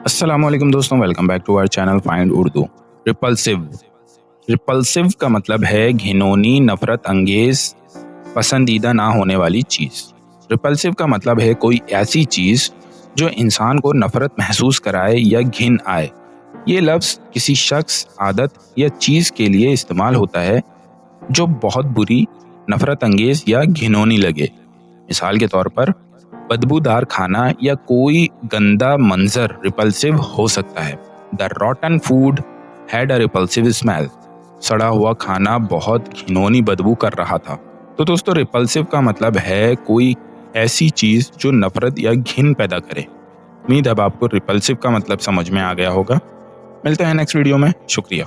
अस्सलामुअलैकुम दोस्तों, welcome back to our channel find Urdu. Repulsive repulsive का मतलब है घिनौनी, नफरत अंगेज, पसंदीदा ना होने वाली चीज़। रिपल्सिव का मतलब है कोई ऐसी चीज़ जो इंसान को नफरत महसूस कराए या घिन आए। ये लफ्ज़ किसी शख्स, आदत या चीज़ के लिए इस्तेमाल होता है जो बहुत बुरी, नफरत अंगेज या घिनौनी लगे। मिसाल के तौर पर बदबूदार खाना या कोई गंदा मंजर रिपल्सिव हो सकता है। The रॉटन food had a repulsive smell. सड़ा हुआ खाना बहुत घिनौनी बदबू कर रहा था। तो दोस्तों, रिपल्सिव का मतलब है कोई ऐसी चीज जो नफरत या घिन पैदा करे। उम्मीद है अब आपको रिपल्सिव का मतलब समझ में आ गया होगा। मिलते हैं नेक्स्ट वीडियो में। शुक्रिया।